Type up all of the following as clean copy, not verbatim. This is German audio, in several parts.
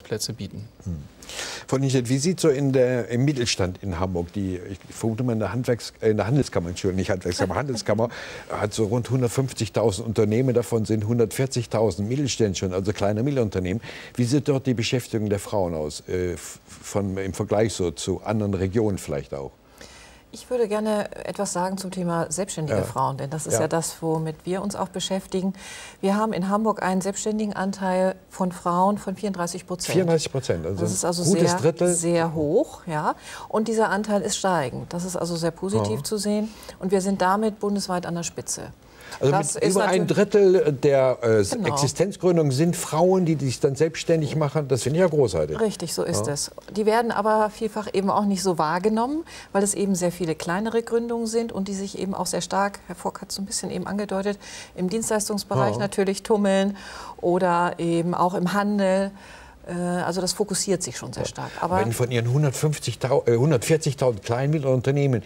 Plätze bieten. Frau Nichtet, wie sieht so im Mittelstand in Hamburg, ich vermute mal in der Handelskammer, Entschuldigung, nicht Handwerkskammer, Handelskammer, hat so rund 150.000 Unternehmen, davon sind 140.000 Mittelständische, also kleine Mittelunternehmen. Wie sieht dort die Beschäftigung der Frauen aus, im Vergleich so zu anderen Regionen vielleicht auch? Ich würde gerne etwas sagen zum Thema selbstständige Frauen, denn das ist ja das, womit wir uns auch beschäftigen. Wir haben in Hamburg einen Selbstständigenanteil von Frauen von 34%. 34%, also das ist also gutes Drittel. Sehr hoch, ja. Und dieser Anteil ist steigend. Das ist also sehr positiv zu sehen. Und wir sind damit bundesweit an der Spitze. Also mit über ein Drittel der Existenzgründungen sind Frauen, die sich dann selbstständig machen. Das finde ich ja großartig. Richtig, so ist es. Die werden aber vielfach eben auch nicht so wahrgenommen, weil es eben sehr viele kleinere Gründungen sind und die sich eben auch sehr stark, Herr Vogt hat es so ein bisschen eben angedeutet, im Dienstleistungsbereich natürlich tummeln oder eben auch im Handel. Also das fokussiert sich schon sehr stark. Aber wenn von Ihren 140.000 kleinen Mittelunternehmen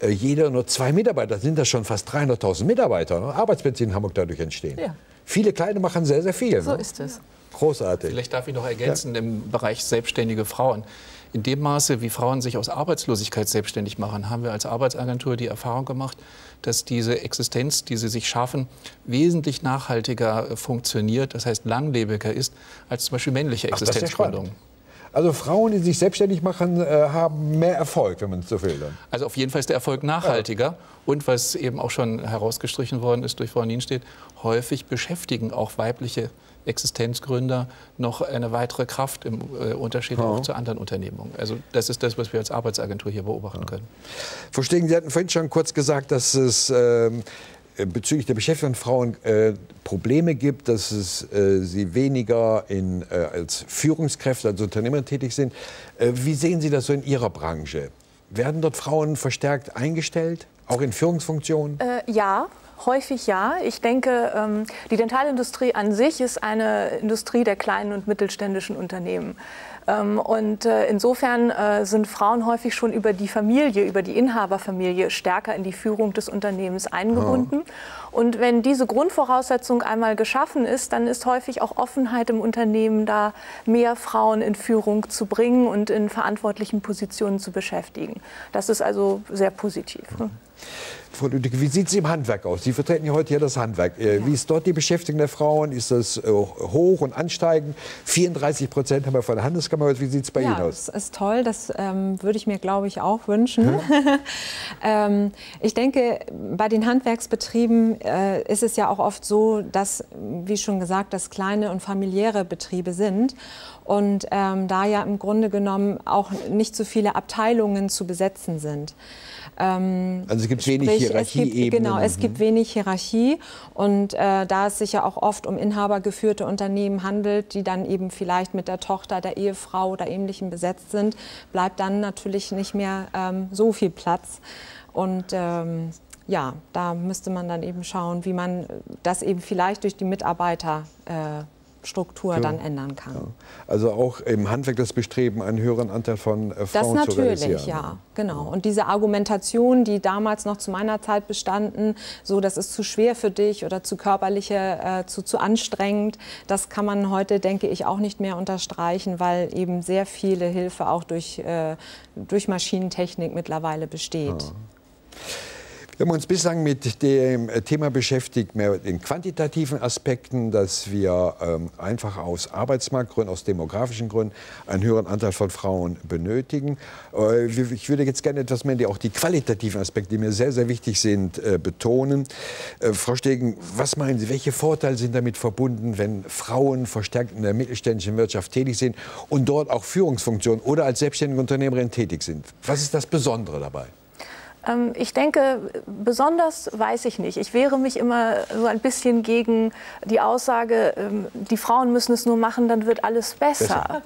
jeder nur 2 Mitarbeiter, sind das schon fast 300.000 Mitarbeiter, ne? Arbeitsplätze in Hamburg dadurch entstehen. Ja. Viele Kleine machen sehr, sehr viel. So ne? ist es. Großartig. Vielleicht darf ich noch ergänzen im Bereich selbstständige Frauen. In dem Maße, wie Frauen sich aus Arbeitslosigkeit selbstständig machen, haben wir als Arbeitsagentur die Erfahrung gemacht, dass diese Existenz, die sie sich schaffen, wesentlich nachhaltiger funktioniert, das heißt langlebiger ist, als zum Beispiel männliche Existenzgründungen. Also Frauen, die sich selbstständig machen, haben mehr Erfolg, wenn man es so will. Dann. Also auf jeden Fall ist der Erfolg nachhaltiger. Und was eben auch schon herausgestrichen worden ist durch Frau Nienstedt, häufig beschäftigen auch weibliche Existenzgründer noch eine weitere Kraft im Unterschied auch zu anderen Unternehmungen. Also das ist das, was wir als Arbeitsagentur hier beobachten können. Frau Stegen, Sie hatten vorhin schon kurz gesagt, dass es bezüglich der Beschäftigung von Frauen Probleme gibt, dass sie weniger als Führungskräfte, als Unternehmer tätig sind. Wie sehen Sie das so in Ihrer Branche? Werden dort Frauen verstärkt eingestellt, auch in Führungsfunktionen? Ja. Häufig ja. Ich denke, die Dentalindustrie an sich ist eine Industrie der kleinen und mittelständischen Unternehmen. Und insofern sind Frauen häufig schon über die Familie, über die Inhaberfamilie stärker in die Führung des Unternehmens eingebunden. Und wenn diese Grundvoraussetzung einmal geschaffen ist, dann ist häufig auch Offenheit im Unternehmen da, mehr Frauen in Führung zu bringen und in verantwortlichen Positionen zu beschäftigen. Das ist also sehr positiv. Frau Lüdecke, wie sieht es im Handwerk aus? Sie vertreten ja heute hier das Handwerk. Wie ist dort die Beschäftigung der Frauen? Ist das hoch und ansteigend? 34% haben wir von der Handelskammer gehört. Wie sieht es bei Ihnen aus? Das ist toll. Das würde ich mir, glaube ich, auch wünschen. Ich denke, bei den Handwerksbetrieben ist es ja auch oft so, dass, wie schon gesagt, das kleine und familiäre Betriebe sind. Und da ja im Grunde genommen auch nicht so viele Abteilungen zu besetzen sind. Also es gibt wenig Hierarchie. Genau, es gibt wenig Hierarchie. Und da es sich ja auch oft um inhabergeführte Unternehmen handelt, die dann eben vielleicht mit der Tochter, der Ehefrau oder Ähnlichem besetzt sind, bleibt dann natürlich nicht mehr so viel Platz. Und ja, da müsste man dann eben schauen, wie man das eben vielleicht durch die Mitarbeiterstruktur dann ändern kann. Ja. Also auch im Handwerk das Bestreben, einen höheren Anteil von Frauen zu realisieren. Das natürlich, ja, genau. Und diese Argumentation, die damals noch zu meiner Zeit bestanden, so das ist zu schwer für dich oder zu körperlich, zu anstrengend, das kann man heute, denke ich, auch nicht mehr unterstreichen, weil eben sehr viele Hilfe auch durch Maschinentechnik mittlerweile besteht. Ja. Wir haben uns bislang mit dem Thema beschäftigt, mehr in quantitativen Aspekten, dass wir einfach aus Arbeitsmarktgründen, aus demografischen Gründen einen höheren Anteil von Frauen benötigen. Ich würde jetzt gerne etwas mehr auch die qualitativen Aspekte, die mir sehr, sehr wichtig sind, betonen. Frau Stegen, was meinen Sie, welche Vorteile sind damit verbunden, wenn Frauen verstärkt in der mittelständischen Wirtschaft tätig sind und dort auch Führungsfunktionen oder als selbstständige Unternehmerin tätig sind? Was ist das Besondere dabei? Ich denke, besonders weiß ich nicht. Ich wehre mich immer so ein bisschen gegen die Aussage, die Frauen müssen es nur machen, dann wird alles besser.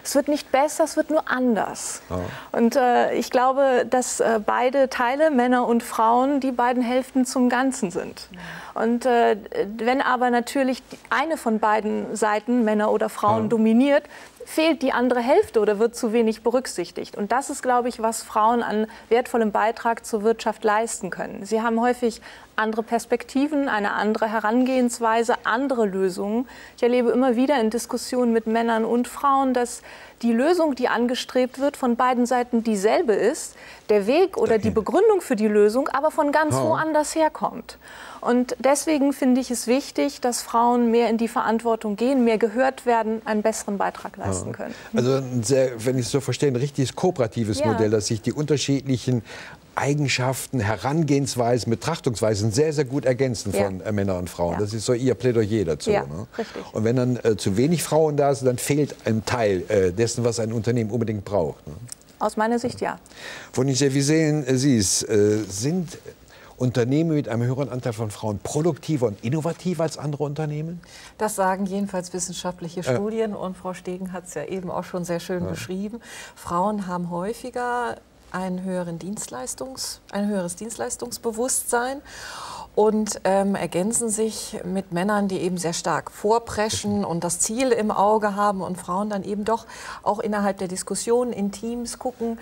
Es wird nicht besser, es wird nur anders. Oh. Und ich glaube, dass beide Teile, Männer und Frauen, die beiden Hälften zum Ganzen sind. Und wenn aber natürlich eine von beiden Seiten, Männer oder Frauen, dominiert, fehlt die andere Hälfte oder wird zu wenig berücksichtigt. Und das ist, glaube ich, was Frauen an wertvollem Beitrag zur Wirtschaft leisten können. Sie haben häufig andere Perspektiven, eine andere Herangehensweise, andere Lösungen. Ich erlebe immer wieder in Diskussionen mit Männern und Frauen, dass die Lösung, die angestrebt wird, von beiden Seiten dieselbe ist, der Weg oder die Begründung für die Lösung aber von ganz woanders herkommt. Und deswegen finde ich es wichtig, dass Frauen mehr in die Verantwortung gehen, mehr gehört werden, einen besseren Beitrag leisten können. Also ein sehr, wenn ich es so verstehe, ein richtiges kooperatives Modell, dass sich die unterschiedlichen Eigenschaften, Herangehensweisen, Betrachtungsweisen sehr, sehr gut ergänzen von Männern und Frauen. Das ist so Ihr Plädoyer dazu. Ja, ne? richtig. Und wenn dann zu wenig Frauen da sind, dann fehlt ein Teil dessen, was ein Unternehmen unbedingt braucht. Ne? Aus meiner Sicht ja. Frau Nitzsche, wie sehen Sie es? Sind Unternehmen mit einem höheren Anteil von Frauen produktiver und innovativer als andere Unternehmen? Das sagen jedenfalls wissenschaftliche Studien. Und Frau Stegen hat es ja eben auch schon sehr schön beschrieben. Frauen haben häufiger ein höheres Dienstleistungsbewusstsein und ergänzen sich mit Männern, die eben sehr stark vorpreschen und das Ziel im Auge haben, und Frauen dann eben doch auch innerhalb der Diskussion in Teams gucken,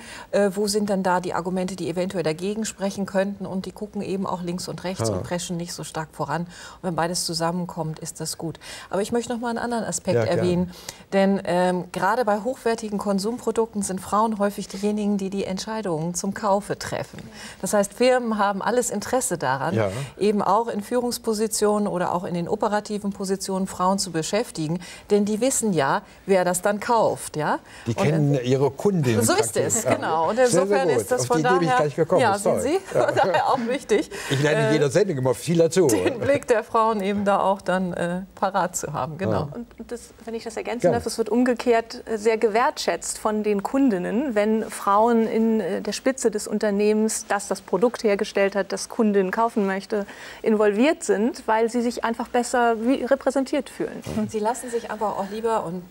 wo sind dann da die Argumente, die eventuell dagegen sprechen könnten, und die gucken eben auch links und rechts und preschen nicht so stark voran. Und wenn beides zusammenkommt, ist das gut. Aber ich möchte noch mal einen anderen Aspekt erwähnen, denn gerade bei hochwertigen Konsumprodukten sind Frauen häufig diejenigen, die die Entscheidungen zum Kaufe treffen. Das heißt, Firmen haben alles Interesse daran, eben auch in Führungspositionen oder auch in den operativen Positionen Frauen zu beschäftigen, denn die wissen ja, wer das dann kauft. Ja? Die kennen ihre Kundinnen. So ist es, genau. Und insofern ist das von daher, ja, sind Sie, von daher auch wichtig, ich lerne in jeder Sendung immer viel dazu. Den Blick der Frauen eben da auch dann parat zu haben. Genau. Und das, wenn ich das ergänzen darf, es wird umgekehrt sehr gewertschätzt von den Kundinnen, wenn Frauen in der Spitze des Unternehmens, das das Produkt hergestellt hat, das Kundin kaufen möchte, involviert sind, weil sie sich einfach besser repräsentiert fühlen. Und sie lassen sich einfach auch lieber und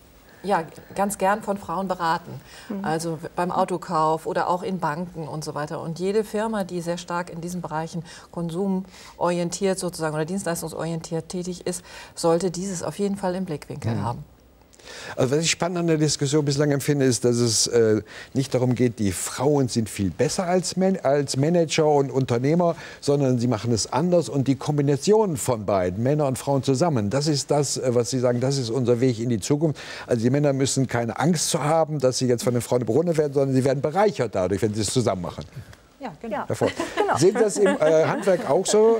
ja, ganz gern von Frauen beraten. Also beim Autokauf oder auch in Banken und so weiter. Und jede Firma, die sehr stark in diesen Bereichen konsumorientiert sozusagen oder dienstleistungsorientiert tätig ist, sollte dieses auf jeden Fall im Blickwinkel haben. Also was ich spannend an der Diskussion bislang empfinde, ist, dass es nicht darum geht, die Frauen sind viel besser als Manager und Unternehmer, sondern sie machen es anders, und die Kombination von beiden, Männer und Frauen zusammen, das ist das, was Sie sagen, das ist unser Weg in die Zukunft. Also die Männer müssen keine Angst zu haben, dass sie jetzt von den Frauen überrundet werden, sondern sie werden bereichert dadurch, wenn sie es zusammen machen. Ja, genau. Genau. Sehen Sie das im Handwerk auch so?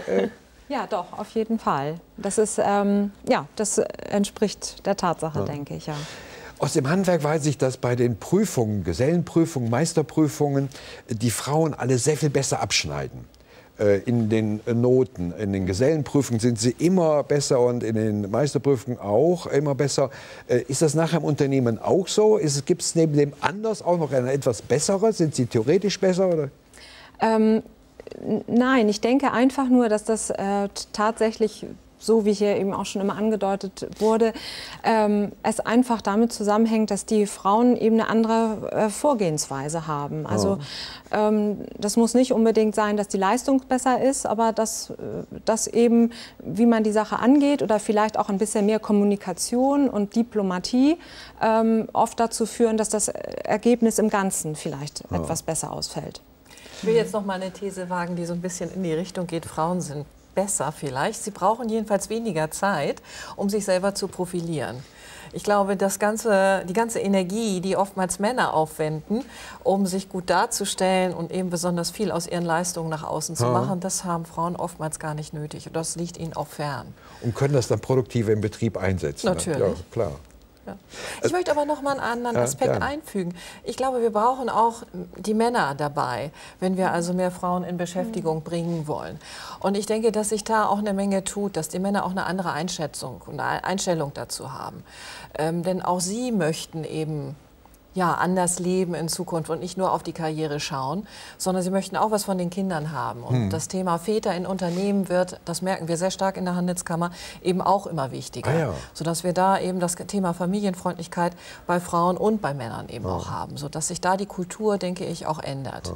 Ja, doch, auf jeden Fall. Das ist, ja, das entspricht der Tatsache, denke ich, ja. Aus dem Handwerk weiß ich, dass bei den Prüfungen, Gesellenprüfungen, Meisterprüfungen, die Frauen alle sehr viel besser abschneiden. In den Noten, in den Gesellenprüfungen sind sie immer besser und in den Meisterprüfungen auch immer besser. Ist das nachher im Unternehmen auch so? Gibt es neben dem anders auch noch eine etwas bessere? Sind sie theoretisch besser? Oder? Nein, ich denke einfach nur, dass das tatsächlich, so wie hier eben auch schon immer angedeutet wurde, es einfach damit zusammenhängt, dass die Frauen eben eine andere Vorgehensweise haben. Also das muss nicht unbedingt sein, dass die Leistung besser ist, aber dass eben, wie man die Sache angeht oder vielleicht auch ein bisschen mehr Kommunikation und Diplomatie oft dazu führen, dass das Ergebnis im Ganzen vielleicht etwas besser ausfällt. Ich will jetzt noch mal eine These wagen, die so ein bisschen in die Richtung geht, Frauen sind besser vielleicht. Sie brauchen jedenfalls weniger Zeit, um sich selber zu profilieren. Ich glaube, die ganze Energie, die oftmals Männer aufwenden, um sich gut darzustellen und eben besonders viel aus ihren Leistungen nach außen zu machen, das haben Frauen oftmals gar nicht nötig. Und das liegt ihnen auch fern. Und können das dann produktiver im Betrieb einsetzen? Natürlich. Ja, klar. Ja. Ich möchte aber noch mal einen anderen Aspekt einfügen. Ich glaube, wir brauchen auch die Männer dabei, wenn wir also mehr Frauen in Beschäftigung bringen wollen. Und ich denke, dass sich da auch eine Menge tut, dass die Männer auch eine andere Einschätzung und eine Einstellung dazu haben. Denn auch sie möchten eben anders leben in Zukunft und nicht nur auf die Karriere schauen, sondern sie möchten auch was von den Kindern haben. Und das Thema Väter in Unternehmen wird, das merken wir sehr stark in der Handelskammer, eben auch immer wichtiger. Sodass wir da eben das Thema Familienfreundlichkeit bei Frauen und bei Männern eben auch haben, sodass sich da die Kultur, denke ich, auch ändert.